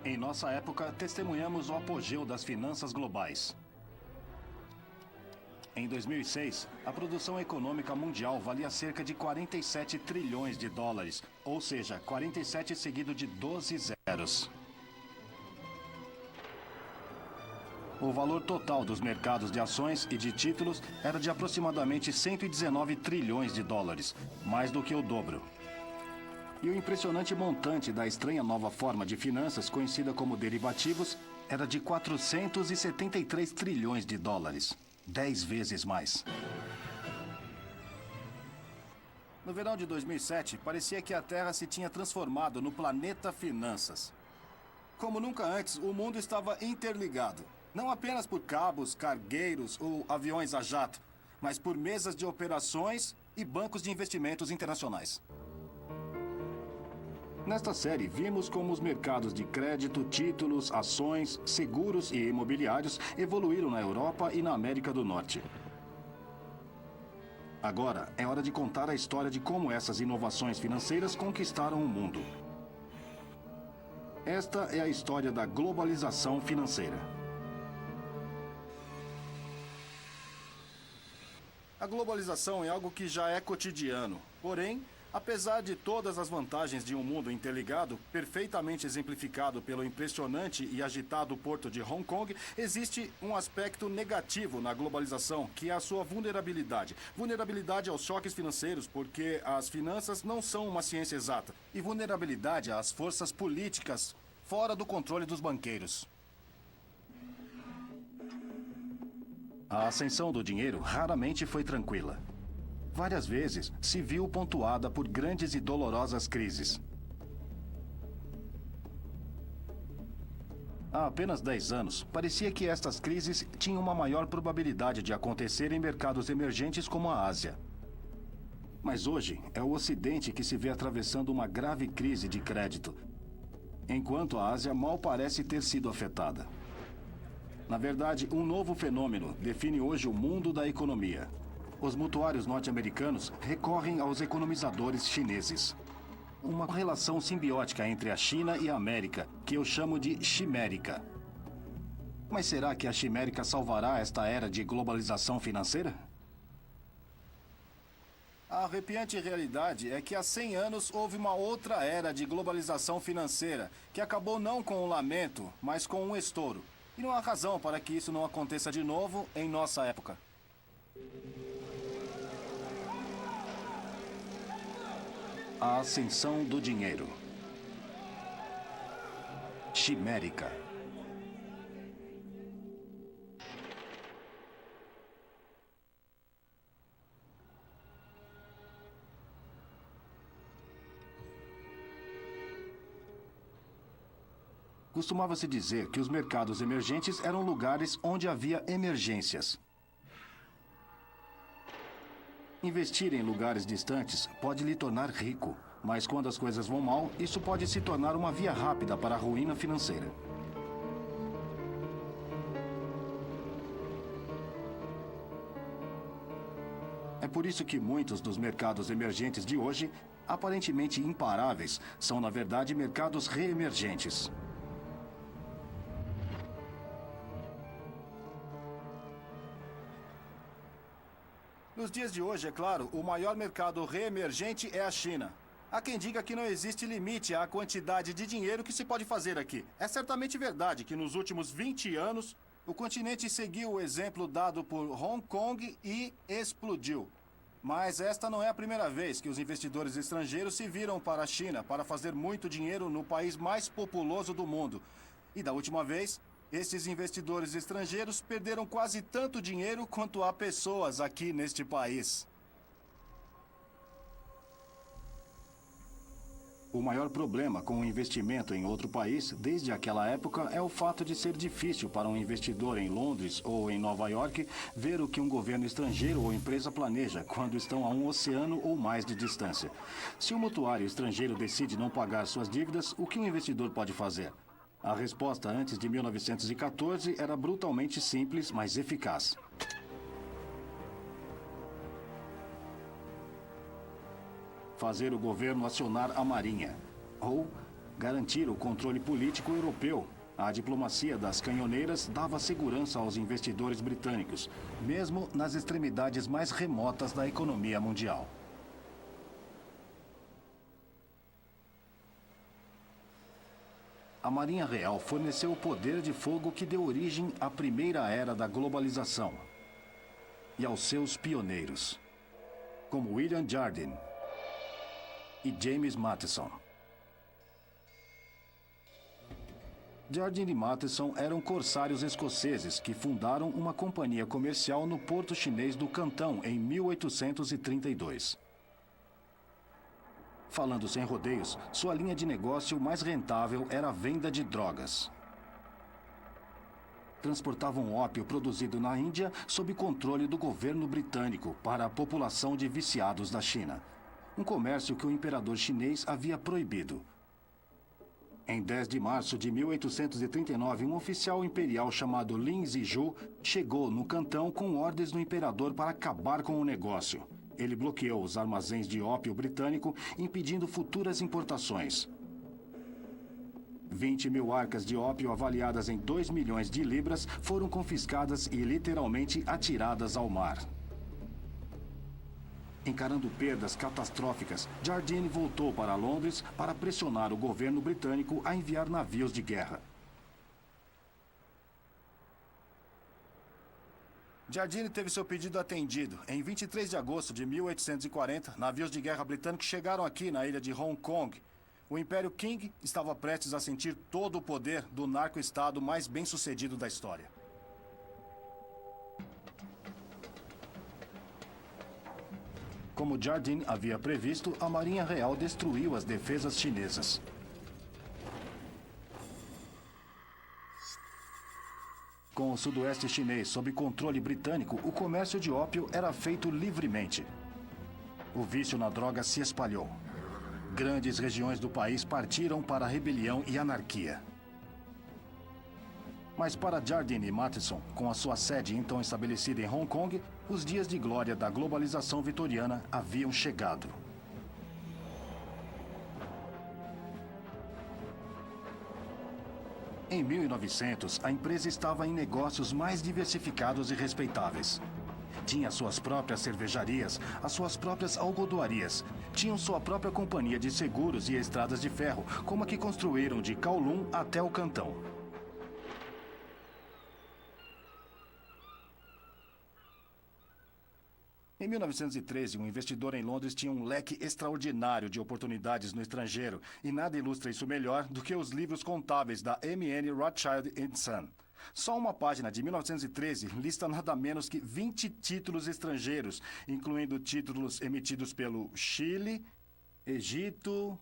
Em nossa época, testemunhamos o apogeu das finanças globais. Em 2006, a produção econômica mundial valia cerca de 47 trilhões de dólares, ou seja, 47 seguido de 12 zeros. O valor total dos mercados de ações e de títulos era de aproximadamente 119 trilhões de dólares, mais do que o dobro. E o impressionante montante da estranha nova forma de finanças, conhecida como derivativos, era de 473 trilhões de dólares, 10 vezes mais. No verão de 2007, parecia que a Terra se tinha transformado no planeta Finanças. Como nunca antes, o mundo estava interligado. Não apenas por cabos, cargueiros ou aviões a jato, mas por mesas de operações e bancos de investimentos internacionais. Nesta série, vimos como os mercados de crédito, títulos, ações, seguros e imobiliários evoluíram na Europa e na América do Norte. Agora, é hora de contar a história de como essas inovações financeiras conquistaram o mundo. Esta é a história da globalização financeira. A globalização é algo que já é cotidiano, porém, apesar de todas as vantagens de um mundo interligado, perfeitamente exemplificado pelo impressionante e agitado porto de Hong Kong, existe um aspecto negativo na globalização, que é a sua vulnerabilidade. Vulnerabilidade aos choques financeiros, porque as finanças não são uma ciência exata. E vulnerabilidade às forças políticas fora do controle dos banqueiros. A ascensão do dinheiro raramente foi tranquila. Várias vezes se viu pontuada por grandes e dolorosas crises. Há apenas 10 anos, parecia que estas crises tinham uma maior probabilidade de acontecer em mercados emergentes como a Ásia. Mas hoje é o Ocidente que se vê atravessando uma grave crise de crédito, enquanto a Ásia mal parece ter sido afetada. Na verdade, um novo fenômeno define hoje o mundo da economia. Os mutuários norte-americanos recorrem aos economizadores chineses. Uma relação simbiótica entre a China e a América, que eu chamo de chimérica. Mas será que a chimérica salvará esta era de globalização financeira? A arrepiante realidade é que há 100 anos houve uma outra era de globalização financeira, que acabou não com um lamento, mas com um estouro. E não há razão para que isso não aconteça de novo em nossa época. A ascensão do dinheiro. Chimérica. Costumava-se dizer que os mercados emergentes eram lugares onde havia emergências. Investir em lugares distantes pode lhe tornar rico, mas quando as coisas vão mal, isso pode se tornar uma via rápida para a ruína financeira. É por isso que muitos dos mercados emergentes de hoje, aparentemente imparáveis, são na verdade mercados reemergentes. Nos dias de hoje, é claro, o maior mercado reemergente é a China. Há quem diga que não existe limite à quantidade de dinheiro que se pode fazer aqui. É certamente verdade que nos últimos 20 anos, o continente seguiu o exemplo dado por Hong Kong e explodiu. Mas esta não é a primeira vez que os investidores estrangeiros se viram para a China para fazer muito dinheiro no país mais populoso do mundo. E da última vez, esses investidores estrangeiros perderam quase tanto dinheiro quanto há pessoas aqui neste país. O maior problema com o investimento em outro país, desde aquela época, é o fato de ser difícil para um investidor em Londres ou em Nova York ver o que um governo estrangeiro ou empresa planeja quando estão a um oceano ou mais de distância. Se o mutuário estrangeiro decide não pagar suas dívidas, o que um investidor pode fazer? A resposta antes de 1914 era brutalmente simples, mas eficaz. Fazer o governo acionar a Marinha. Ou Garantir o controle político europeu. A diplomacia das canhoneiras dava segurança aos investidores britânicos, mesmo nas extremidades mais remotas da economia mundial. A Marinha Real forneceu o poder de fogo que deu origem à primeira era da globalização e aos seus pioneiros, como William Jardine e James Matheson. Jardine e Matheson eram corsários escoceses que fundaram uma companhia comercial no porto chinês do Cantão em 1832. Falando sem rodeios, sua linha de negócio mais rentável era a venda de drogas. Transportavam ópio produzido na Índia sob controle do governo britânico para a população de viciados da China, um comércio que o imperador chinês havia proibido. Em 10 de março de 1839, um oficial imperial chamado Lin Zizhu chegou no Cantão com ordens do imperador para acabar com o negócio. Ele bloqueou os armazéns de ópio britânico, impedindo futuras importações. 20 mil arcas de ópio avaliadas em 2 milhões de libras foram confiscadas e literalmente atiradas ao mar. Encarando perdas catastróficas, Jardine voltou para Londres para pressionar o governo britânico a enviar navios de guerra. Jardine teve seu pedido atendido. Em 23 de agosto de 1840, navios de guerra britânicos chegaram aqui na ilha de Hong Kong. O Império Qing estava prestes a sentir todo o poder do narco-estado mais bem-sucedido da história. Como Jardine havia previsto, a Marinha Real destruiu as defesas chinesas. Com o sudoeste chinês sob controle britânico, o comércio de ópio era feito livremente. O vício na droga se espalhou. Grandes regiões do país partiram para a rebelião e anarquia. Mas para Jardine e Matheson, com a sua sede então estabelecida em Hong Kong, os dias de glória da globalização vitoriana haviam chegado. Em 1900, a empresa estava em negócios mais diversificados e respeitáveis. Tinha suas próprias cervejarias, as suas próprias algodoarias. Tinham sua própria companhia de seguros e estradas de ferro, como a que construíram de Kowloon até o Cantão. Em 1913, um investidor em Londres tinha um leque extraordinário de oportunidades no estrangeiro, e nada ilustra isso melhor do que os livros contábeis da M.N. Rothschild Son. Só uma página de 1913 lista nada menos que 20 títulos estrangeiros, incluindo títulos emitidos pelo Chile, Egito,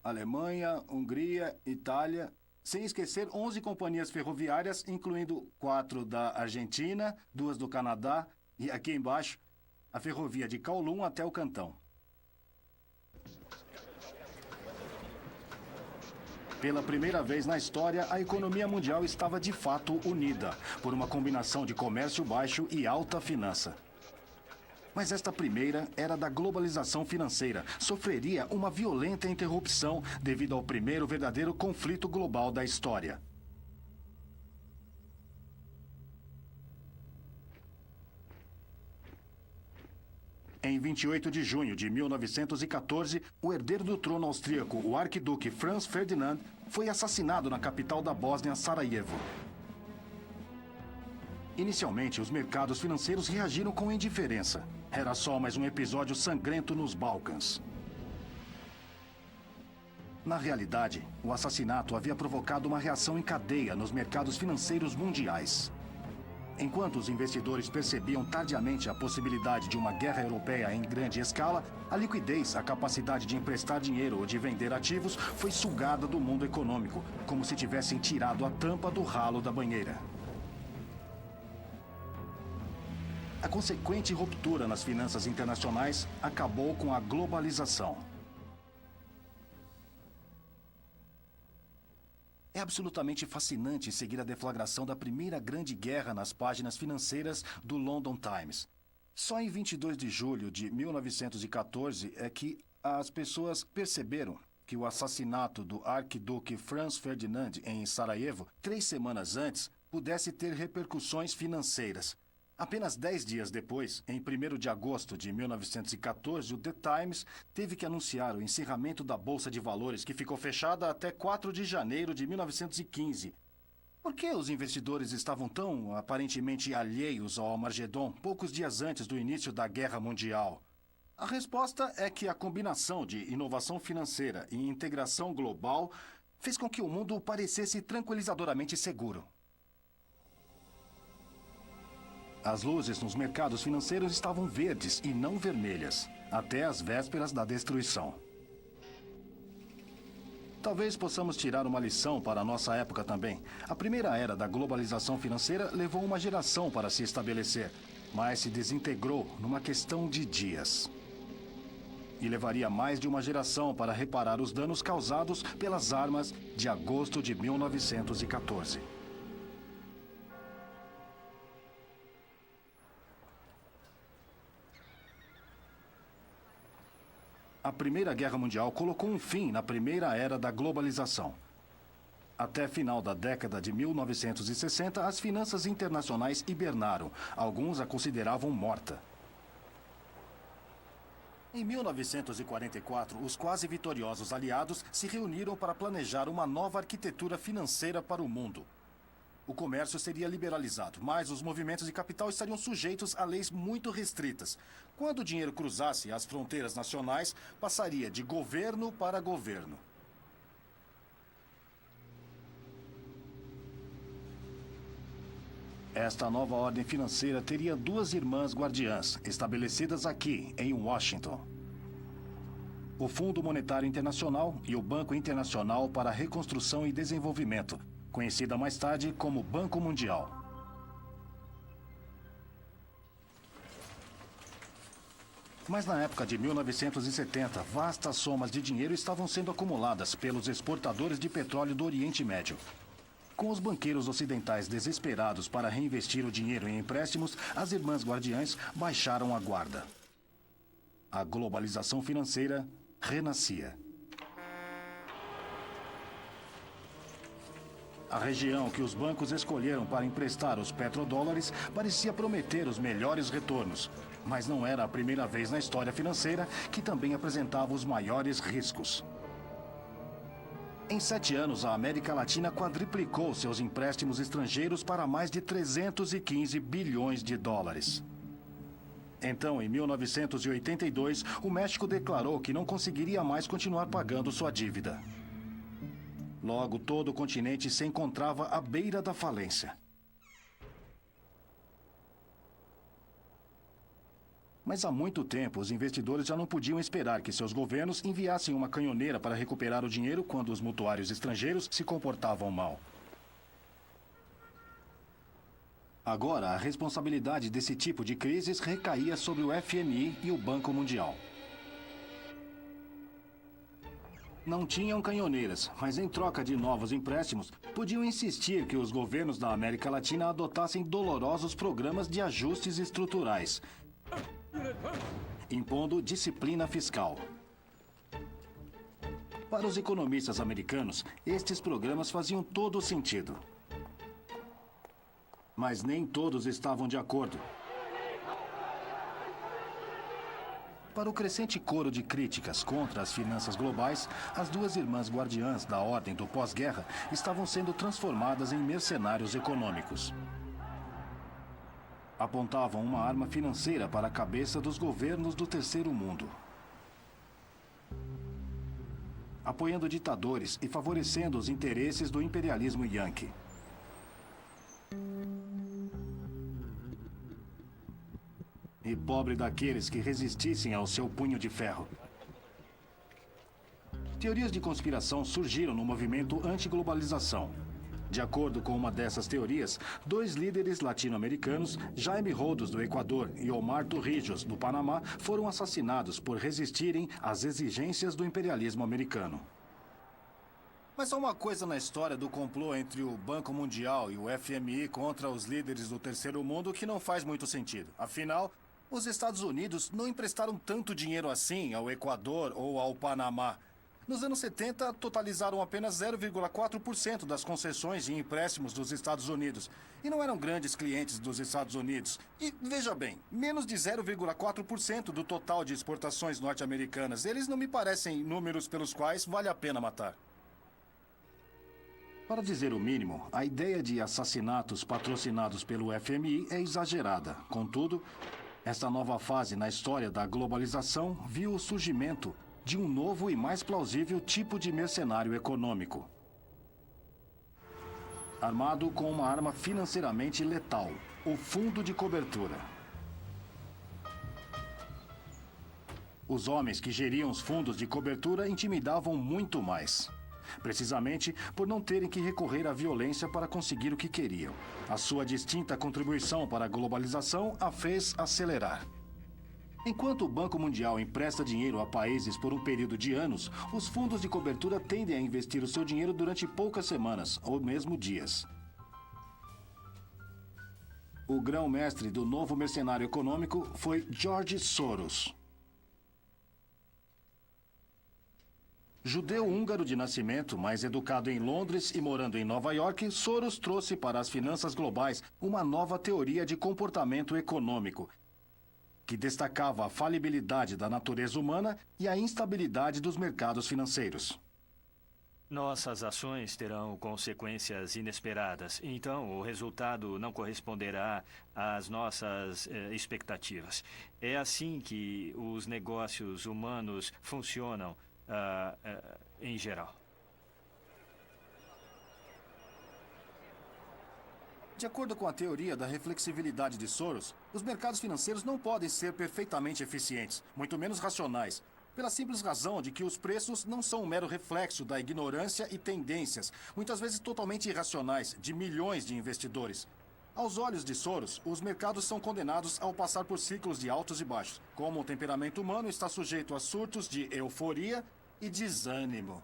Alemanha, Hungria, Itália, sem esquecer 11 companhias ferroviárias, incluindo 4 da Argentina, 2 do Canadá e, aqui embaixo, a ferrovia de Kowloon até o Cantão. Pela primeira vez na história, a economia mundial estava de fato unida, por uma combinação de comércio baixo e alta finança. Mas esta primeira era da globalização financeira. Sofreria uma violenta interrupção devido ao primeiro verdadeiro conflito global da história. Em 28 de junho de 1914, o herdeiro do trono austríaco, o arquiduque Franz Ferdinand, foi assassinado na capital da Bósnia, Sarajevo. Inicialmente, os mercados financeiros reagiram com indiferença. Era só mais um episódio sangrento nos Balcãs. Na realidade, o assassinato havia provocado uma reação em cadeia nos mercados financeiros mundiais. Enquanto os investidores percebiam tardiamente a possibilidade de uma guerra europeia em grande escala, a liquidez, a capacidade de emprestar dinheiro ou de vender ativos, foi sugada do mundo econômico, como se tivessem tirado a tampa do ralo da banheira. A consequente ruptura nas finanças internacionais acabou com a globalização. É absolutamente fascinante seguir a deflagração da primeira grande guerra nas páginas financeiras do London Times. Só em 22 de julho de 1914 é que as pessoas perceberam que o assassinato do arquiduque Franz Ferdinand em Sarajevo, 3 semanas antes, pudesse ter repercussões financeiras. Apenas 10 dias depois, em 1º de agosto de 1914, o The Times teve que anunciar o encerramento da Bolsa de Valores, que ficou fechada até 4 de janeiro de 1915. Por que os investidores estavam tão aparentemente alheios ao Armagedon poucos dias antes do início da Guerra Mundial? A resposta é que a combinação de inovação financeira e integração global fez com que o mundo parecesse tranquilizadoramente seguro. As luzes nos mercados financeiros estavam verdes e não vermelhas, até as vésperas da destruição. Talvez possamos tirar uma lição para a nossa época também. A primeira era da globalização financeira levou uma geração para se estabelecer, mas se desintegrou numa questão de dias. E levaria mais de uma geração para reparar os danos causados pelas armas de agosto de 1914. A Primeira Guerra Mundial colocou um fim na primeira era da globalização. Até final da década de 1960, as finanças internacionais hibernaram. Alguns a consideravam morta. Em 1944, os quase vitoriosos aliados se reuniram para planejar uma nova arquitetura financeira para o mundo. O comércio seria liberalizado, mas os movimentos de capital estariam sujeitos a leis muito restritas. Quando o dinheiro cruzasse as fronteiras nacionais, passaria de governo para governo. Esta nova ordem financeira teria 2 irmãs guardiãs, estabelecidas aqui, em Washington. O Fundo Monetário Internacional e o Banco Internacional para a Reconstrução e Desenvolvimento, conhecida mais tarde como Banco Mundial. Mas na época de 1970, vastas somas de dinheiro estavam sendo acumuladas pelos exportadores de petróleo do Oriente Médio. Com os banqueiros ocidentais desesperados para reinvestir o dinheiro em empréstimos, as irmãs guardiãs baixaram a guarda. A globalização financeira renascia. A região que os bancos escolheram para emprestar os petrodólares parecia prometer os melhores retornos, mas não era a primeira vez na história financeira que também apresentava os maiores riscos. Em 7 anos, a América Latina quadriplicou seus empréstimos estrangeiros para mais de 315 bilhões de dólares. Então, em 1982, o México declarou que não conseguiria mais continuar pagando sua dívida. Logo, todo o continente se encontrava à beira da falência. Mas há muito tempo, os investidores já não podiam esperar que seus governos enviassem uma canhoneira para recuperar o dinheiro quando os mutuários estrangeiros se comportavam mal. Agora, a responsabilidade desse tipo de crises recaía sobre o FMI e o Banco Mundial. Não tinham canhoneiras, mas em troca de novos empréstimos, podiam insistir que os governos da América Latina adotassem dolorosos programas de ajustes estruturais, impondo disciplina fiscal. Para os economistas americanos, estes programas faziam todo sentido. Mas nem todos estavam de acordo. Para o crescente coro de críticas contra as finanças globais, as 2 irmãs guardiãs da ordem do pós-guerra estavam sendo transformadas em mercenários econômicos. Apontavam uma arma financeira para a cabeça dos governos do terceiro mundo, apoiando ditadores e favorecendo os interesses do imperialismo yanqui. E pobre daqueles que resistissem ao seu punho de ferro. Teorias de conspiração surgiram no movimento anti-globalização. De acordo com uma dessas teorias, 2 líderes latino-americanos, Jaime Rodos, do Equador, e Omar Torrijos, do Panamá, foram assassinados por resistirem às exigências do imperialismo americano. Mas há uma coisa na história do complô entre o Banco Mundial e o FMI contra os líderes do terceiro mundo que não faz muito sentido. Afinal, os Estados Unidos não emprestaram tanto dinheiro assim ao Equador ou ao Panamá. Nos anos 70, totalizaram apenas 0,4% das concessões e empréstimos dos Estados Unidos. E não eram grandes clientes dos Estados Unidos. E, veja bem, menos de 0,4% do total de exportações norte-americanas. Eles não me parecem números pelos quais vale a pena matar. Para dizer o mínimo, a ideia de assassinatos patrocinados pelo FMI é exagerada. Contudo, esta nova fase na história da globalização viu o surgimento de um novo e mais plausível tipo de mercenário econômico. Armado com uma arma financeiramente letal, o fundo de cobertura. Os homens que geriam os fundos de cobertura intimidavam muito mais. Precisamente por não terem que recorrer à violência para conseguir o que queriam. A sua distinta contribuição para a globalização a fez acelerar. Enquanto o Banco Mundial empresta dinheiro a países por um período de anos, os fundos de cobertura tendem a investir o seu dinheiro durante poucas semanas, ou mesmo dias. O grão-mestre do novo mercenário econômico foi George Soros. Judeu húngaro de nascimento, mas educado em Londres e morando em Nova York, Soros trouxe para as finanças globais uma nova teoria de comportamento econômico, que destacava a falibilidade da natureza humana e a instabilidade dos mercados financeiros. Nossas ações terão consequências inesperadas, então o resultado não corresponderá às nossas expectativas. É assim que os negócios humanos funcionam em geral. De acordo com a teoria da reflexibilidade de Soros, os mercados financeiros não podem ser perfeitamente eficientes, muito menos racionais, pela simples razão de que os preços não são um mero reflexo da ignorância e tendências, muitas vezes totalmente irracionais, de milhões de investidores. Aos olhos de Soros, os mercados são condenados ao passar por ciclos de altos e baixos, como o temperamento humano está sujeito a surtos de euforia e desânimo.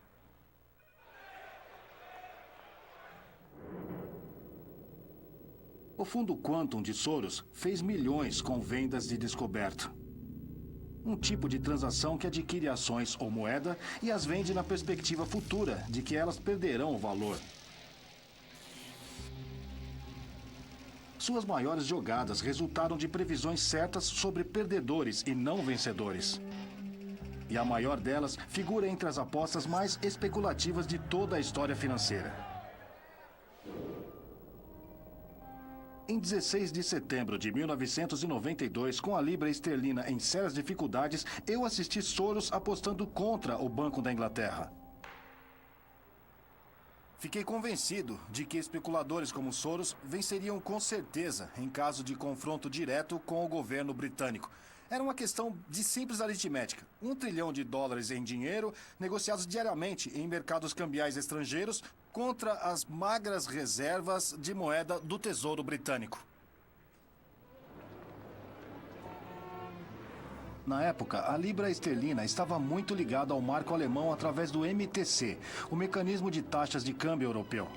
O fundo Quantum de Soros fez milhões com vendas de descoberta. Um tipo de transação que adquire ações ou moeda e as vende na perspectiva futura de que elas perderão o valor. Suas maiores jogadas resultaram de previsões certas sobre perdedores e não vencedores. E a maior delas figura entre as apostas mais especulativas de toda a história financeira. Em 16 de setembro de 1992, com a libra esterlina em sérias dificuldades, eu assisti Soros apostando contra o Banco da Inglaterra. Fiquei convencido de que especuladores como Soros venceriam com certeza em caso de confronto direto com o governo britânico. Era uma questão de simples aritmética. $1 trilhão em dinheiro, negociados diariamente em mercados cambiais estrangeiros, contra as magras reservas de moeda do Tesouro Britânico. Na época, a libra esterlina estava muito ligada ao marco alemão através do MTC, o mecanismo de taxas de câmbio europeu.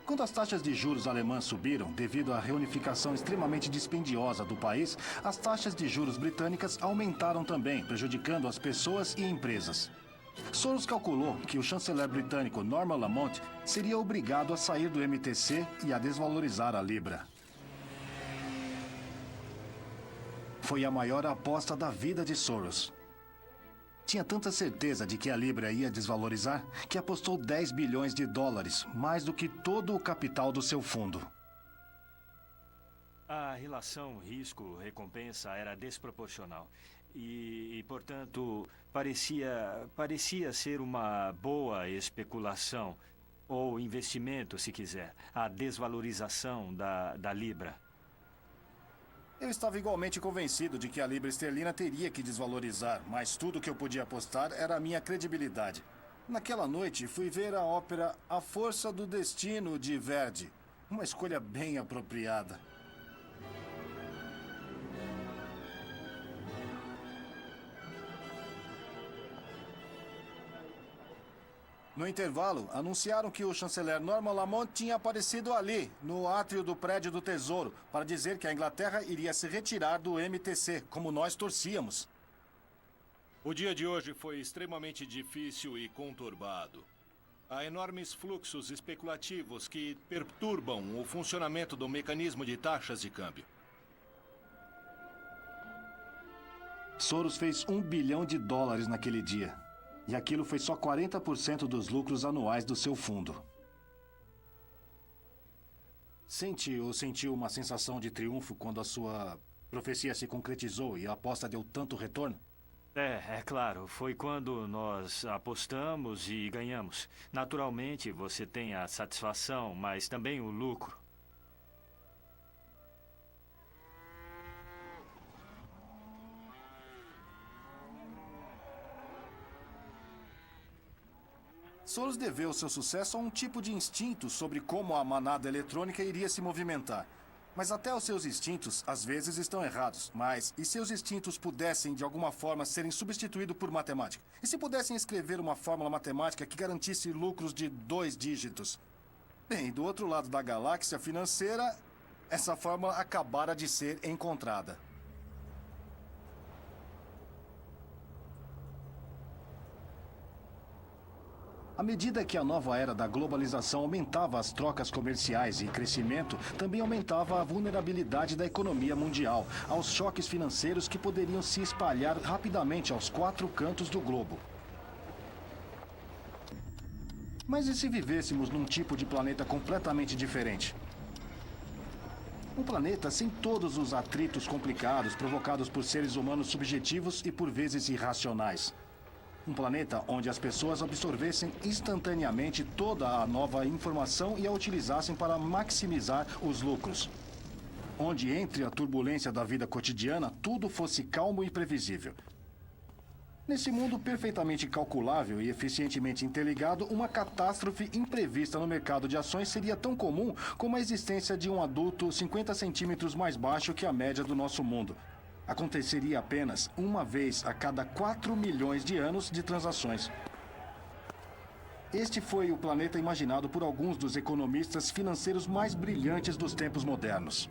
Quando as taxas de juros alemãs subiram devido à reunificação extremamente dispendiosa do país, as taxas de juros britânicas aumentaram também, prejudicando as pessoas e empresas. Soros calculou que o chanceler britânico Norman Lamont seria obrigado a sair do MTC e a desvalorizar a libra. Foi a maior aposta da vida de Soros. Tinha tanta certeza de que a libra ia desvalorizar que apostou $10 bilhões, mais do que todo o capital do seu fundo. A relação risco-recompensa era desproporcional e, portanto, parecia ser uma boa especulação ou investimento, se quiser, a desvalorização da libra. Eu estava igualmente convencido de que a libra esterlina teria que desvalorizar, mas tudo o que eu podia apostar era a minha credibilidade. Naquela noite, fui ver a ópera A Força do Destino, de Verdi. Uma escolha bem apropriada. No intervalo, anunciaram que o chanceler Norman Lamont tinha aparecido ali, no átrio do prédio do Tesouro, para dizer que a Inglaterra iria se retirar do MTC, como nós torcíamos. O dia de hoje foi extremamente difícil e conturbado. Há enormes fluxos especulativos que perturbam o funcionamento do mecanismo de taxas de câmbio. Soros fez $1 bilhão naquele dia. E aquilo foi só 40% dos lucros anuais do seu fundo. Sentiu uma sensação de triunfo quando a sua profecia se concretizou e a aposta deu tanto retorno? É claro. Foi quando nós apostamos e ganhamos. Naturalmente, você tem a satisfação, mas também o lucro. Soros deveu seu sucesso a um tipo de instinto sobre como a manada eletrônica iria se movimentar. Mas até os seus instintos, às vezes, estão errados. Mas e se os instintos pudessem, de alguma forma, serem substituídos por matemática? E se pudessem escrever uma fórmula matemática que garantisse lucros de 2 dígitos? Bem, do outro lado da galáxia financeira, essa fórmula acabara de ser encontrada. À medida que a nova era da globalização aumentava as trocas comerciais e crescimento, também aumentava a vulnerabilidade da economia mundial aos choques financeiros que poderiam se espalhar rapidamente aos 4 cantos do globo. Mas e se vivêssemos num tipo de planeta completamente diferente? Um planeta sem todos os atritos complicados provocados por seres humanos subjetivos e por vezes irracionais. Um planeta onde as pessoas absorvessem instantaneamente toda a nova informação e a utilizassem para maximizar os lucros. Onde, entre a turbulência da vida cotidiana, tudo fosse calmo e previsível. Nesse mundo perfeitamente calculável e eficientemente interligado, uma catástrofe imprevista no mercado de ações seria tão comum como a existência de um adulto 50 centímetros mais baixo que a média do nosso mundo. Aconteceria apenas uma vez a cada 4 milhões de anos de transações. Este foi o planeta imaginado por alguns dos economistas financeiros mais brilhantes dos tempos modernos.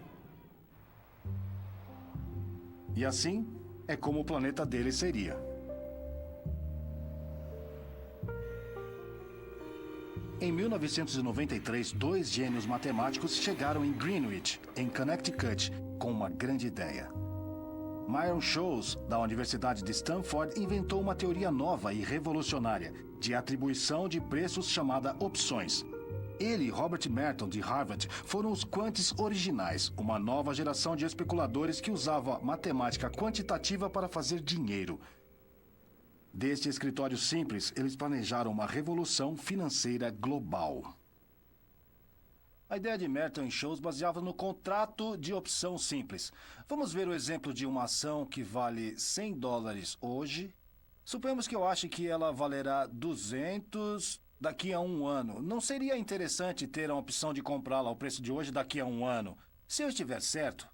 E assim é como o planeta dele seria. Em 1993, 2 gênios matemáticos chegaram em Greenwich, em Connecticut, com uma grande ideia. Myron Scholes, da Universidade de Stanford, inventou uma teoria nova e revolucionária de atribuição de preços chamada opções. Ele e Robert Merton, de Harvard, foram os quantes originais, uma nova geração de especuladores que usava matemática quantitativa para fazer dinheiro. Deste escritório simples, eles planejaram uma revolução financeira global. A ideia de Merton e Scholes baseava no contrato de opção simples. Vamos ver o exemplo de uma ação que vale $100 hoje. Suponhamos que eu ache que ela valerá 200 daqui a 1 ano. Não seria interessante ter a opção de comprá-la ao preço de hoje daqui a 1 ano? Se eu estiver certo,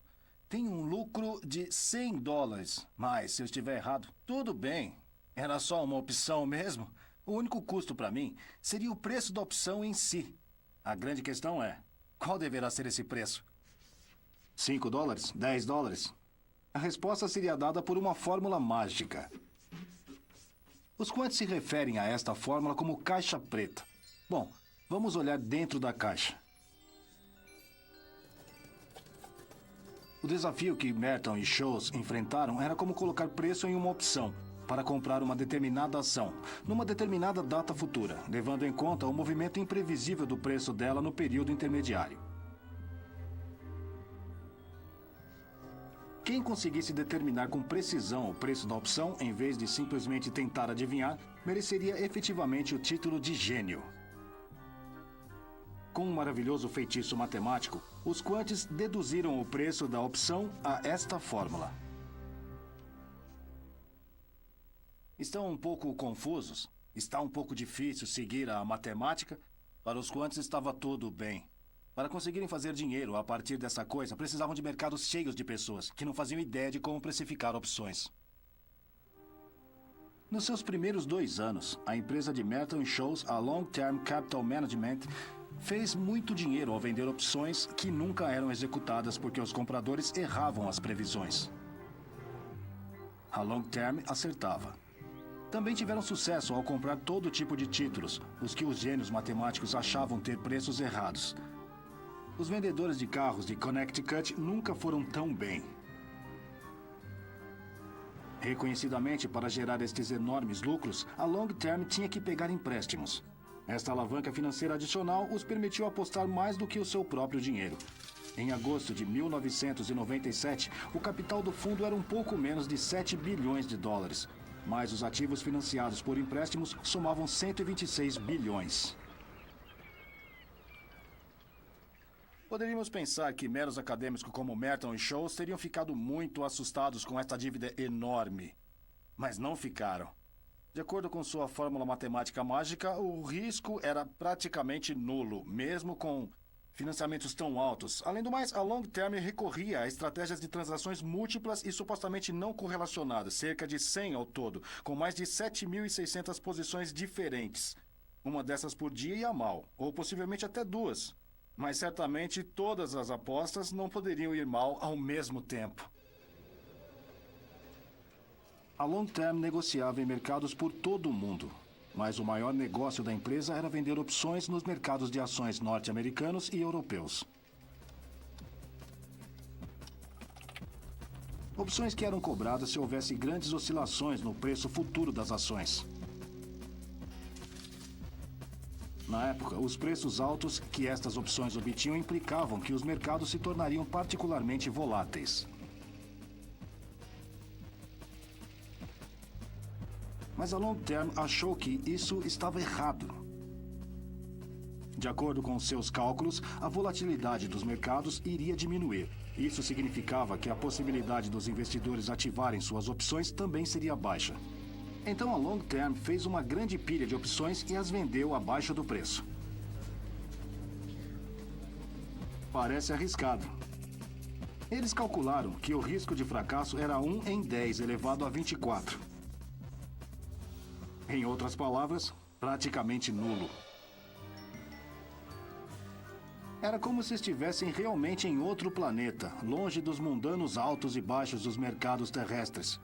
tenho um lucro de $100. Mas se eu estiver errado, tudo bem. Era só uma opção mesmo. O único custo para mim seria o preço da opção em si. A grande questão é, qual deverá ser esse preço? $5? $10? A resposta seria dada por uma fórmula mágica. Os quantos se referem a esta fórmula como caixa preta. Bom, vamos olhar dentro da caixa. O desafio que Merton e Scholes enfrentaram era como colocar preço em uma opção para comprar uma determinada ação, numa determinada data futura, levando em conta o movimento imprevisível do preço dela no período intermediário. Quem conseguisse determinar com precisão o preço da opção, em vez de simplesmente tentar adivinhar, mereceria efetivamente o título de gênio. Com um maravilhoso feitiço matemático, os quantes deduziram o preço da opção a esta fórmula. Estão um pouco confusos? Está um pouco difícil seguir a matemática? Para os quantos estava tudo bem. Para conseguirem fazer dinheiro a partir dessa coisa, precisavam de mercados cheios de pessoas que não faziam ideia de como precificar opções. Nos seus primeiros 2 anos, a empresa de Merton e Scholes, a Long Term Capital Management, fez muito dinheiro ao vender opções que nunca eram executadas porque os compradores erravam as previsões. A Long Term acertava. Também tiveram sucesso ao comprar todo tipo de títulos, os que os gênios matemáticos achavam ter preços errados. Os vendedores de carros de Connecticut nunca foram tão bem. Reconhecidamente, para gerar estes enormes lucros, a Long Term tinha que pegar empréstimos. Esta alavanca financeira adicional os permitiu apostar mais do que o seu próprio dinheiro. Em agosto de 1997, o capital do fundo era um pouco menos de 7 bilhões de dólares, mas os ativos financiados por empréstimos somavam 126 bilhões. Poderíamos pensar que meros acadêmicos como Merton e Scholes teriam ficado muito assustados com esta dívida enorme. Mas não ficaram. De acordo com sua fórmula matemática mágica, o risco era praticamente nulo, mesmo com financiamentos tão altos. Além do mais, a Long Term recorria a estratégias de transações múltiplas e supostamente não correlacionadas, cerca de 100 ao todo, com mais de 7.600 posições diferentes. Uma dessas por dia ia mal, ou possivelmente até duas. Mas certamente todas as apostas não poderiam ir mal ao mesmo tempo. A Long Term negociava em mercados por todo o mundo, mas o maior negócio da empresa era vender opções nos mercados de ações norte-americanos e europeus. Opções que eram cobradas se houvesse grandes oscilações no preço futuro das ações. Na época, os preços altos que estas opções obtinham implicavam que os mercados se tornariam particularmente voláteis. Mas a Long Term achou que isso estava errado. De acordo com seus cálculos, a volatilidade dos mercados iria diminuir. Isso significava que a possibilidade dos investidores ativarem suas opções também seria baixa. Então a Long Term fez uma grande pilha de opções e as vendeu abaixo do preço. Parece arriscado. Eles calcularam que o risco de fracasso era 1 em 10 elevado a 24. Em outras palavras, praticamente nulo. Era como se estivessem realmente em outro planeta, longe dos mundanos altos e baixos dos mercados terrestres.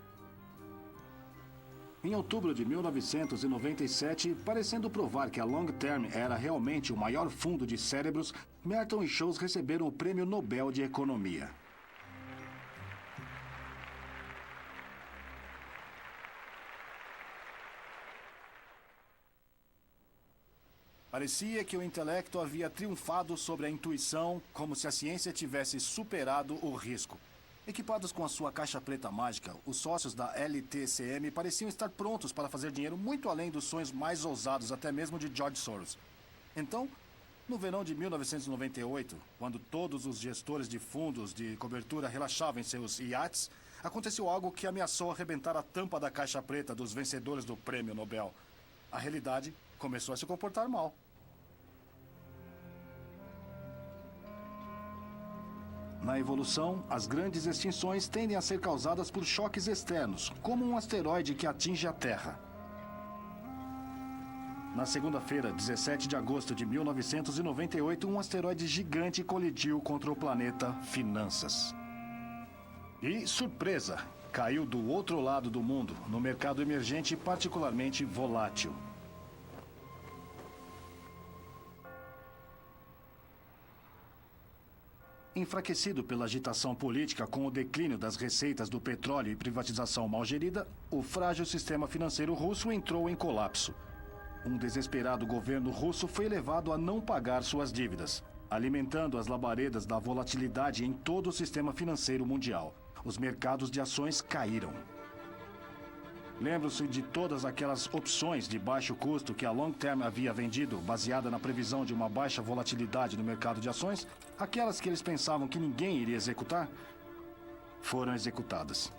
Em outubro de 1997, parecendo provar que a Long Term era realmente o maior fundo de cérebros, Merton e Scholes receberam o Prêmio Nobel de Economia. Parecia que o intelecto havia triunfado sobre a intuição, como se a ciência tivesse superado o risco. Equipados com a sua caixa preta mágica, os sócios da LTCM pareciam estar prontos para fazer dinheiro muito além dos sonhos mais ousados, até mesmo de George Soros. Então, no verão de 1998, quando todos os gestores de fundos de cobertura relaxavam em seus iates, aconteceu algo que ameaçou arrebentar a tampa da caixa preta dos vencedores do Prêmio Nobel. A realidade começou a se comportar mal. Na evolução, as grandes extinções tendem a ser causadas por choques externos, como um asteroide que atinge a Terra. Na segunda-feira, 17 de agosto de 1998, um asteroide gigante colidiu contra o planeta Finanças. E, surpresa, caiu do outro lado do mundo, no mercado emergente particularmente volátil. Enfraquecido pela agitação política com o declínio das receitas do petróleo e privatização mal gerida, o frágil sistema financeiro russo entrou em colapso. Um desesperado governo russo foi levado a não pagar suas dívidas, alimentando as labaredas da volatilidade em todo o sistema financeiro mundial. Os mercados de ações caíram. Lembram-se de todas aquelas opções de baixo custo que a Long Term havia vendido, baseada na previsão de uma baixa volatilidade no mercado de ações? Aquelas que eles pensavam que ninguém iria executar? Foram executadas.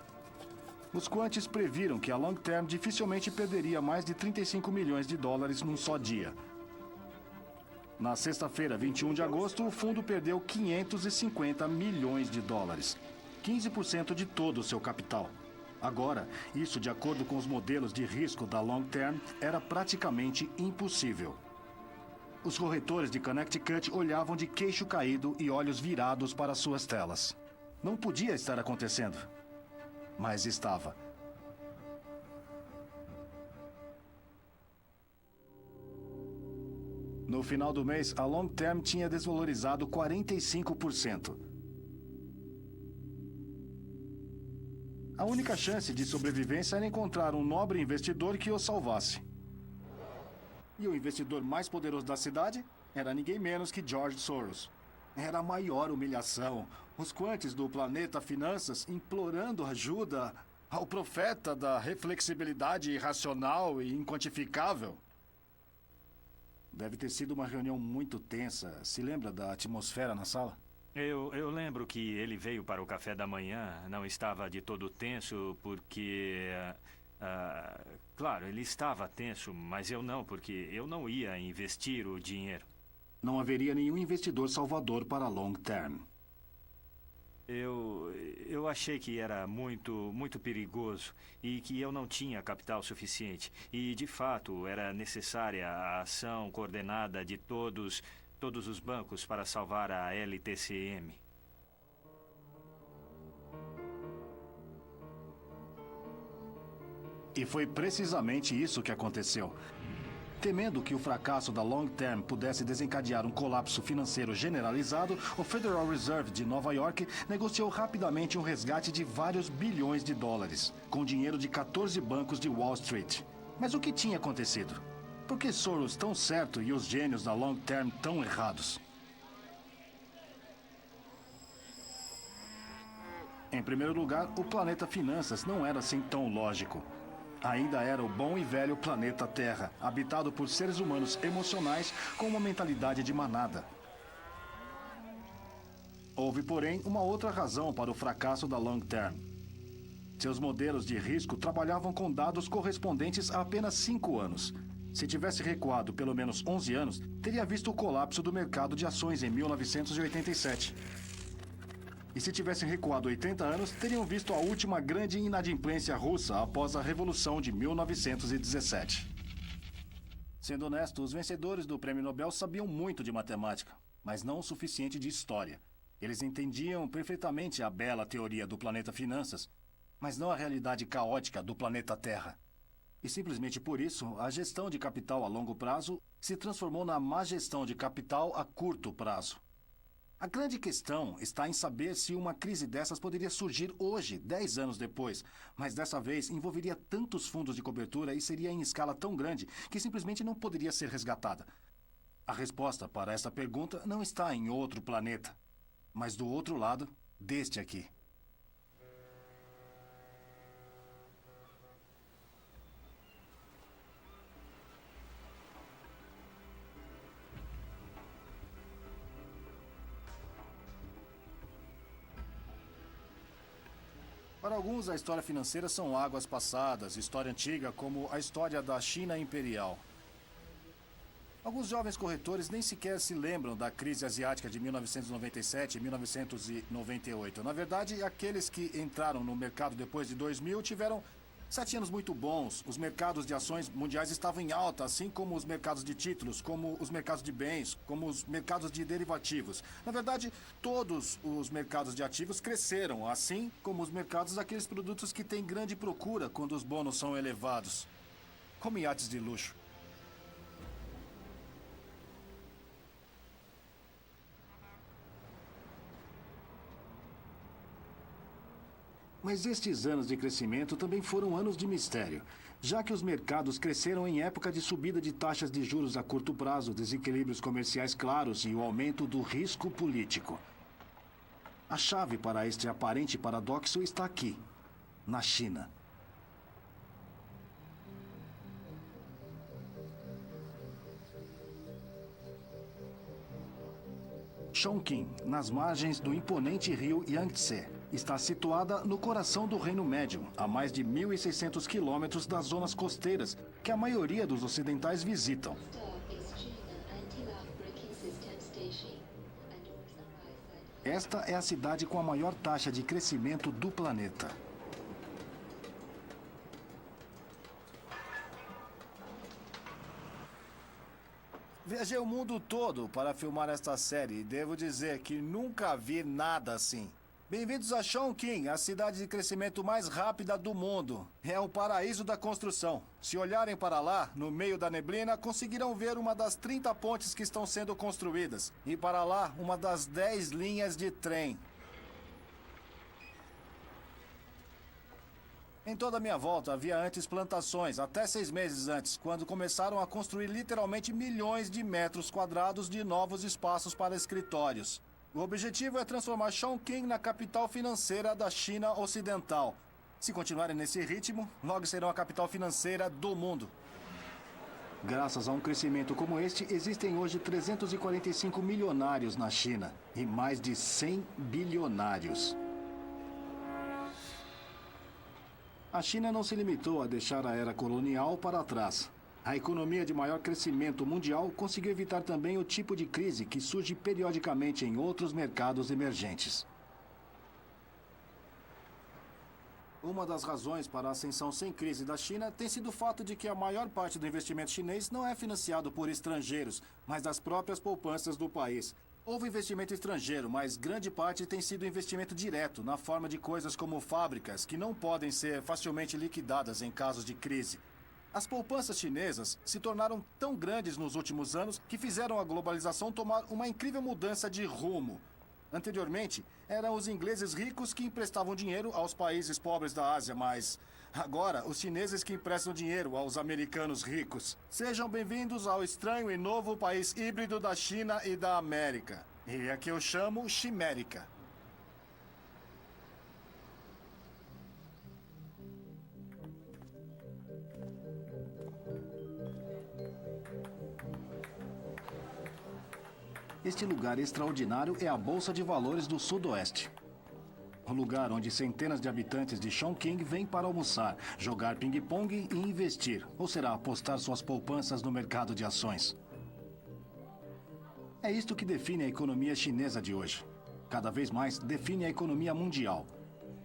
Os quantes previram que a Long Term dificilmente perderia mais de 35 milhões de dólares num só dia. Na sexta-feira, 21 de agosto, o fundo perdeu 550 milhões de dólares, 15% de todo o seu capital. Agora, isso de acordo com os modelos de risco da Long Term, era praticamente impossível. Os corretores de Connecticut olhavam de queixo caído e olhos virados para suas telas. Não podia estar acontecendo, mas estava. No final do mês, a Long Term tinha desvalorizado 45%. A única chance de sobrevivência era encontrar um nobre investidor que o salvasse. E o investidor mais poderoso da cidade era ninguém menos que George Soros. Era a maior humilhação. Os quantes do planeta Finanças implorando ajuda ao profeta da reflexibilidade irracional e inquantificável. Deve ter sido uma reunião muito tensa. Se lembra da atmosfera na sala? Eu lembro que ele veio para o café da manhã, não estava de todo tenso porque... claro, ele estava tenso, mas eu não, porque eu não ia investir o dinheiro. Não haveria nenhum investidor salvador para a Long Term. Eu achei que era muito perigoso e que eu não tinha capital suficiente. E, de fato, era necessária a ação coordenada de todos os bancos para salvar a LTCM. E foi precisamente isso que aconteceu. Temendo que o fracasso da Long Term pudesse desencadear um colapso financeiro generalizado, o Federal Reserve de Nova York negociou rapidamente um resgate de vários bilhões de dólares, com dinheiro de 14 bancos de Wall Street. Mas o que tinha acontecido? Por que Soros tão certo e os gênios da Long Term tão errados? Em primeiro lugar, o planeta Finanças não era assim tão lógico. Ainda era o bom e velho planeta Terra, habitado por seres humanos emocionais com uma mentalidade de manada. Houve, porém, uma outra razão para o fracasso da Long Term. Seus modelos de risco trabalhavam com dados correspondentes a apenas 5 anos. Se tivesse recuado pelo menos 11 anos, teria visto o colapso do mercado de ações em 1987. E se tivessem recuado 80 anos, teriam visto a última grande inadimplência russa após a Revolução de 1917. Sendo honesto, os vencedores do Prêmio Nobel sabiam muito de matemática, mas não o suficiente de história. Eles entendiam perfeitamente a bela teoria do planeta Finanças, mas não a realidade caótica do planeta Terra. E simplesmente por isso, a gestão de capital a longo prazo se transformou na má gestão de capital a curto prazo. A grande questão está em saber se uma crise dessas poderia surgir hoje, 10 anos depois, mas dessa vez envolveria tantos fundos de cobertura e seria em escala tão grande que simplesmente não poderia ser resgatada. A resposta para essa pergunta não está em outro planeta, mas do outro lado deste aqui. Para alguns, a história financeira são águas passadas, história antiga como a história da China Imperial. Alguns jovens corretores nem sequer se lembram da crise asiática de 1997 e 1998. Na verdade, aqueles que entraram no mercado depois de 2000 tiveram 7 anos muito bons. Os mercados de ações mundiais estavam em alta, assim como os mercados de títulos, como os mercados de bens, como os mercados de derivativos. Na verdade, todos os mercados de ativos cresceram, assim como os mercados daqueles produtos que têm grande procura quando os bônus são elevados, como iates de luxo. Mas estes anos de crescimento também foram anos de mistério, já que os mercados cresceram em época de subida de taxas de juros a curto prazo, desequilíbrios comerciais claros e o aumento do risco político. A chave para este aparente paradoxo está aqui, na China. Chongqing, nas margens do imponente rio Yangtze, está situada no coração do Reino Médio, a mais de 1.600 quilômetros das zonas costeiras, que a maioria dos ocidentais visitam. Esta é a cidade com a maior taxa de crescimento do planeta. Viajei o mundo todo para filmar esta série e devo dizer que nunca vi nada assim. Bem-vindos a Chongqing, a cidade de crescimento mais rápida do mundo. É o paraíso da construção. Se olharem para lá, no meio da neblina, conseguirão ver uma das 30 pontes que estão sendo construídas. E para lá, uma das 10 linhas de trem. Em toda a minha volta havia antes plantações, até 6 meses antes, quando começaram a construir literalmente milhões de metros quadrados de novos espaços para escritórios. O objetivo é transformar Chongqing na capital financeira da China Ocidental. Se continuarem nesse ritmo, logo serão a capital financeira do mundo. Graças a um crescimento como este, existem hoje 345 milionários na China e mais de 100 bilionários. A China não se limitou a deixar a era colonial para trás. A economia de maior crescimento mundial conseguiu evitar também o tipo de crise que surge periodicamente em outros mercados emergentes. Uma das razões para a ascensão sem crise da China tem sido o fato de que a maior parte do investimento chinês não é financiado por estrangeiros, mas das próprias poupanças do país. Houve investimento estrangeiro, mas grande parte tem sido investimento direto, na forma de coisas como fábricas, que não podem ser facilmente liquidadas em casos de crise. As poupanças chinesas se tornaram tão grandes nos últimos anos que fizeram a globalização tomar uma incrível mudança de rumo. Anteriormente, eram os ingleses ricos que emprestavam dinheiro aos países pobres da Ásia, mas agora os chineses que emprestam dinheiro aos americanos ricos. Sejam bem-vindos ao estranho e novo país híbrido da China e da América. E a que eu chamo Chimérica. Este lugar extraordinário é a Bolsa de Valores do Sudoeste. O lugar onde centenas de habitantes de Chongqing vêm para almoçar, jogar ping-pong e investir, ou será apostar suas poupanças no mercado de ações. É isto que define a economia chinesa de hoje. Cada vez mais define a economia mundial.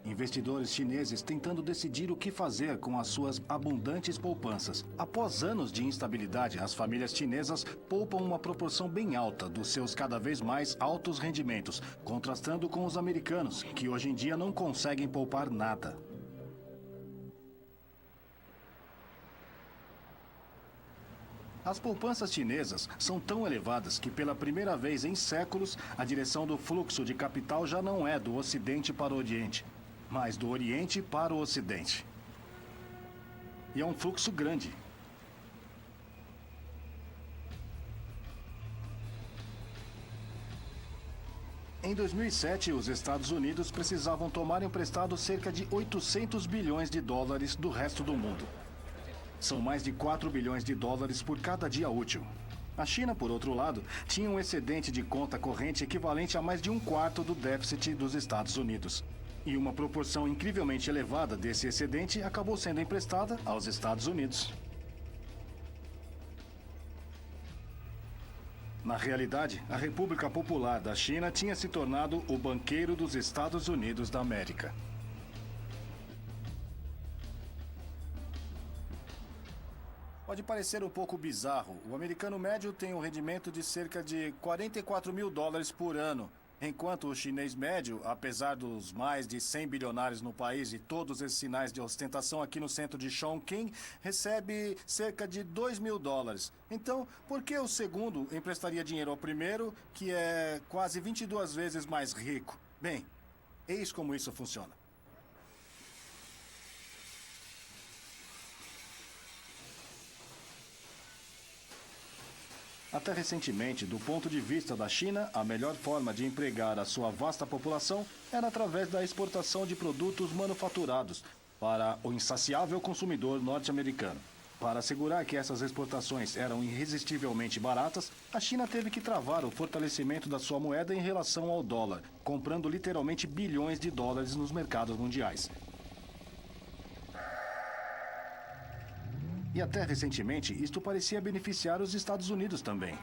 Investidores chineses tentando decidir o que fazer com as suas abundantes poupanças. Após anos de instabilidade, as famílias chinesas poupam uma proporção bem alta dos seus cada vez mais altos rendimentos, contrastando com os americanos, que hoje em dia não conseguem poupar nada. As poupanças chinesas são tão elevadas que, pela primeira vez em séculos, a direção do fluxo de capital já não é do Ocidente para o Oriente, mas do Oriente para o Ocidente. E é um fluxo grande. Em 2007, os Estados Unidos precisavam tomar emprestado cerca de 800 bilhões de dólares do resto do mundo. São mais de 4 bilhões de dólares por cada dia útil. A China, por outro lado, tinha um excedente de conta corrente equivalente a mais de 1/4 do déficit dos Estados Unidos. E uma proporção incrivelmente elevada desse excedente acabou sendo emprestada aos Estados Unidos. Na realidade, a República Popular da China tinha se tornado o banqueiro dos Estados Unidos da América. Pode parecer um pouco bizarro. O americano médio tem um rendimento de cerca de 44 mil dólares por ano, enquanto o chinês médio, apesar dos mais de 100 bilionários no país e todos esses sinais de ostentação aqui no centro de Chongqing, recebe cerca de 2 mil dólares. Então, por que o segundo emprestaria dinheiro ao primeiro, que é quase 22 vezes mais rico? Bem, eis como isso funciona. Até recentemente, do ponto de vista da China, a melhor forma de empregar a sua vasta população era através da exportação de produtos manufaturados para o insaciável consumidor norte-americano. Para assegurar que essas exportações eram irresistivelmente baratas, a China teve que travar o fortalecimento da sua moeda em relação ao dólar, comprando literalmente bilhões de dólares nos mercados mundiais. E até recentemente, isto parecia beneficiar os Estados Unidos também.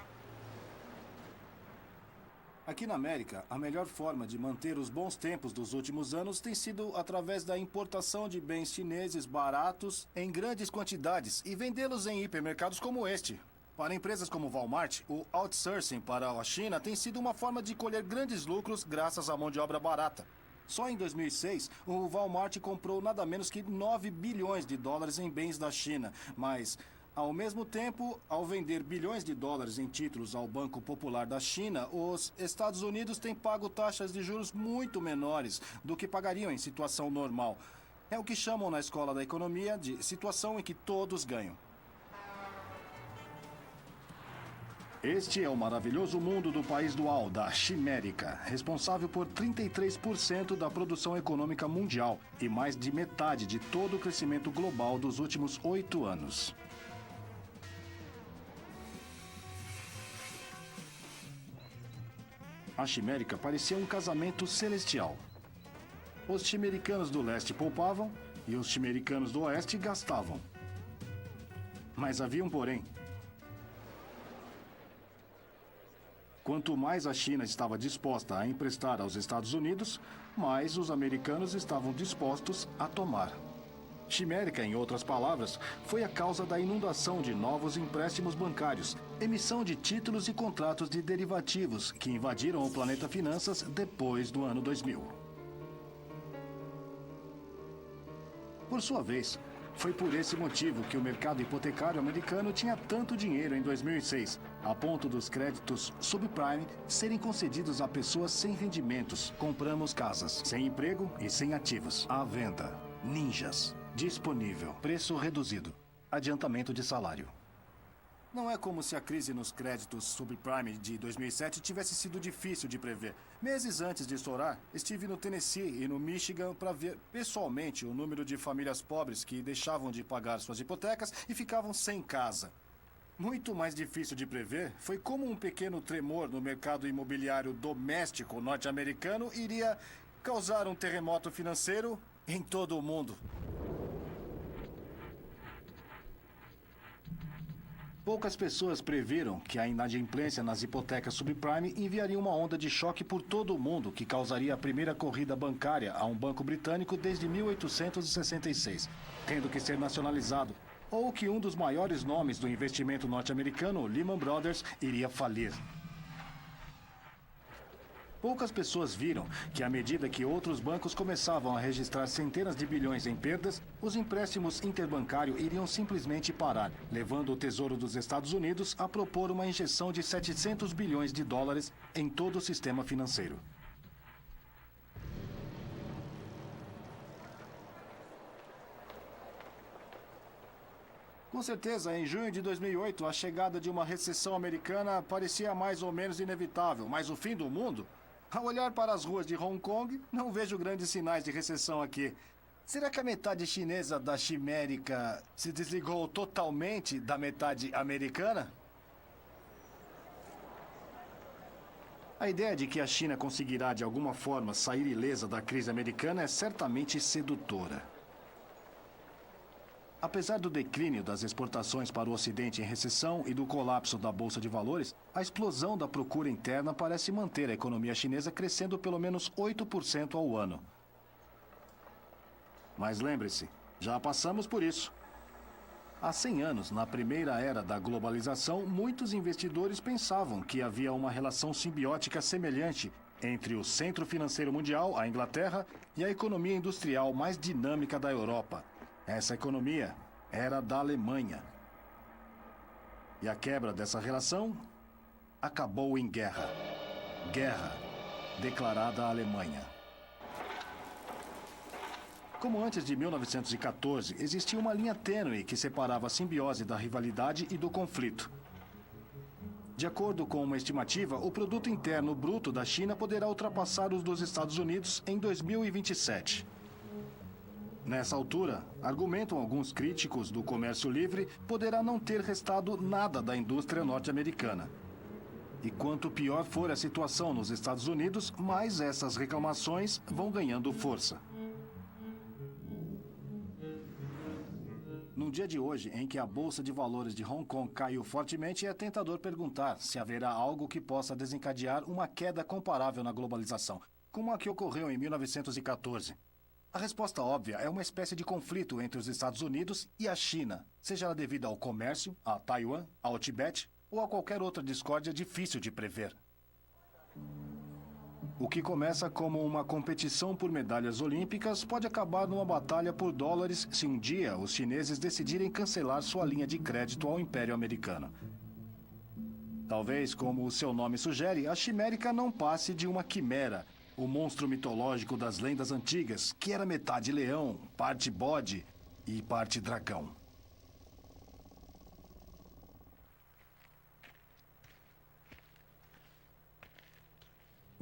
Aqui na América, a melhor forma de manter os bons tempos dos últimos anos tem sido através da importação de bens chineses baratos em grandes quantidades e vendê-los em hipermercados como este. Para empresas como Walmart, o outsourcing para a China tem sido uma forma de colher grandes lucros graças à mão de obra barata. Só em 2006, o Walmart comprou nada menos que 9 bilhões de dólares em bens da China. Mas, ao mesmo tempo, ao vender bilhões de dólares em títulos ao Banco Popular da China, os Estados Unidos têm pago taxas de juros muito menores do que pagariam em situação normal. É o que chamam na escola da economia de situação em que todos ganham. Este é o maravilhoso mundo do país dual, da Chimérica, responsável por 33% da produção econômica mundial e mais de metade de todo o crescimento global dos últimos 8 anos. A Chimérica parecia um casamento celestial. Os chimericanos do leste poupavam e os chimericanos do oeste gastavam. Mas havia um porém. Quanto mais a China estava disposta a emprestar aos Estados Unidos, mais os americanos estavam dispostos a tomar. Chimérica, em outras palavras, foi a causa da inundação de novos empréstimos bancários, emissão de títulos e contratos de derivativos que invadiram o planeta finanças depois do ano 2000. Por sua vez, foi por esse motivo que o mercado hipotecário americano tinha tanto dinheiro em 2006, a ponto dos créditos subprime serem concedidos a pessoas sem rendimentos. Compramos casas, sem emprego e sem ativos. À venda. Ninjas. Disponível. Preço reduzido. Adiantamento de salário. Não é como se a crise nos créditos subprime de 2007 tivesse sido difícil de prever. Meses antes de estourar, estive no Tennessee e no Michigan para ver pessoalmente o número de famílias pobres que deixavam de pagar suas hipotecas e ficavam sem casa. Muito mais difícil de prever foi como um pequeno tremor no mercado imobiliário doméstico norte-americano iria causar um terremoto financeiro em todo o mundo. Poucas pessoas previram que a inadimplência nas hipotecas subprime enviaria uma onda de choque por todo o mundo que causaria a primeira corrida bancária a um banco britânico desde 1866, tendo que ser nacionalizado, ou que um dos maiores nomes do investimento norte-americano, Lehman Brothers, iria falir. Poucas pessoas viram que, à medida que outros bancos começavam a registrar centenas de bilhões em perdas, os empréstimos interbancários iriam simplesmente parar, levando o Tesouro dos Estados Unidos a propor uma injeção de 700 bilhões de dólares em todo o sistema financeiro. Com certeza, em junho de 2008, a chegada de uma recessão americana parecia mais ou menos inevitável, mas o fim do mundo? Ao olhar para as ruas de Hong Kong, não vejo grandes sinais de recessão aqui. Será que a metade chinesa da Chimérica se desligou totalmente da metade americana? A ideia de que a China conseguirá de alguma forma sair ilesa da crise americana é certamente sedutora. Apesar do declínio das exportações para o Ocidente em recessão e do colapso da Bolsa de Valores, a explosão da procura interna parece manter a economia chinesa crescendo pelo menos 8% ao ano. Mas lembre-se, já passamos por isso. Há 100 anos, na primeira era da globalização, muitos investidores pensavam que havia uma relação simbiótica semelhante entre o centro financeiro mundial, a Inglaterra, e a economia industrial mais dinâmica da Europa. Essa economia era da Alemanha. E a quebra dessa relação acabou em guerra. Guerra declarada à Alemanha. Como antes de 1914, existia uma linha tênue que separava a simbiose da rivalidade e do conflito. De acordo com uma estimativa, o produto interno bruto da China poderá ultrapassar os dos Estados Unidos em 2027. Nessa altura, argumentam alguns críticos do comércio livre, poderá não ter restado nada da indústria norte-americana. E quanto pior for a situação nos Estados Unidos, mais essas reclamações vão ganhando força. No dia de hoje, em que a Bolsa de Valores de Hong Kong caiu fortemente, é tentador perguntar se haverá algo que possa desencadear uma queda comparável na globalização, como a que ocorreu em 1914. A resposta óbvia é uma espécie de conflito entre os Estados Unidos e a China, seja ela devida ao comércio, a Taiwan, ao Tibete ou a qualquer outra discórdia difícil de prever. O que começa como uma competição por medalhas olímpicas pode acabar numa batalha por dólares se um dia os chineses decidirem cancelar sua linha de crédito ao Império Americano. Talvez, como o seu nome sugere, a Chimérica não passe de uma quimera, o monstro mitológico das lendas antigas, que era metade leão, parte bode e parte dragão.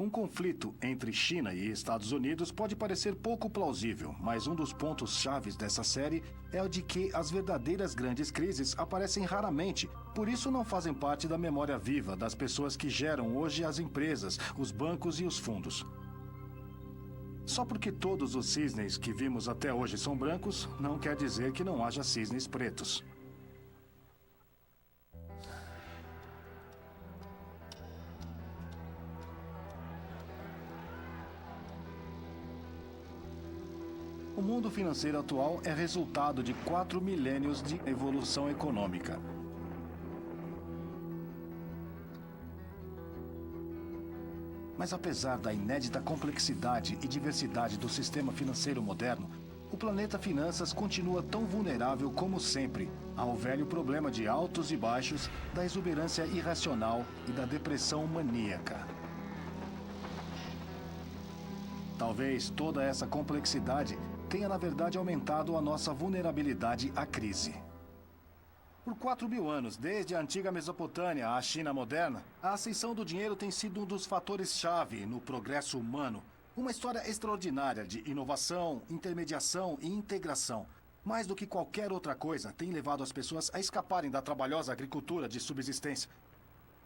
Um conflito entre China e Estados Unidos pode parecer pouco plausível, mas um dos pontos chaves dessa série é o de que as verdadeiras grandes crises aparecem raramente, por isso não fazem parte da memória viva das pessoas que geram hoje as empresas, os bancos e os fundos. Só porque todos os cisnes que vimos até hoje são brancos, não quer dizer que não haja cisnes pretos. O mundo financeiro atual é resultado de 4 milênios de evolução econômica. Mas apesar da inédita complexidade e diversidade do sistema financeiro moderno, o planeta Finanças continua tão vulnerável como sempre ao velho problema de altos e baixos, da exuberância irracional e da depressão maníaca. Talvez toda essa complexidade tenha, na verdade, aumentado a nossa vulnerabilidade à crise. Por 4.000 anos, desde a antiga Mesopotâmia à China moderna, a ascensão do dinheiro tem sido um dos fatores-chave no progresso humano. Uma história extraordinária de inovação, intermediação e integração. Mais do que qualquer outra coisa, tem levado as pessoas a escaparem da trabalhosa agricultura de subsistência.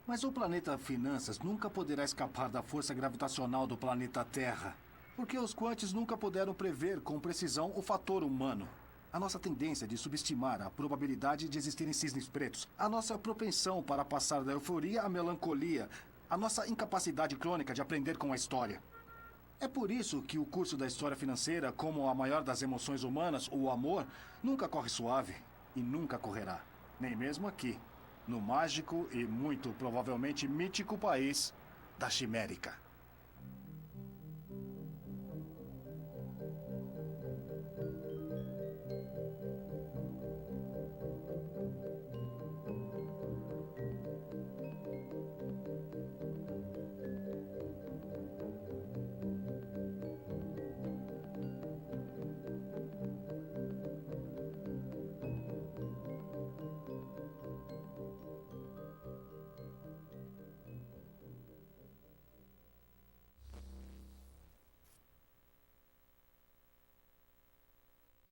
Mas o planeta Finanças nunca poderá escapar da força gravitacional do planeta Terra. Porque os quantes nunca puderam prever com precisão o fator humano. A nossa tendência de subestimar a probabilidade de existirem cisnes pretos, a nossa propensão para passar da euforia à melancolia, a nossa incapacidade crônica de aprender com a história. É por isso que o curso da história financeira, como a maior das emoções humanas, o amor, nunca corre suave e nunca correrá. Nem mesmo aqui, no mágico e muito provavelmente mítico país da Chimérica.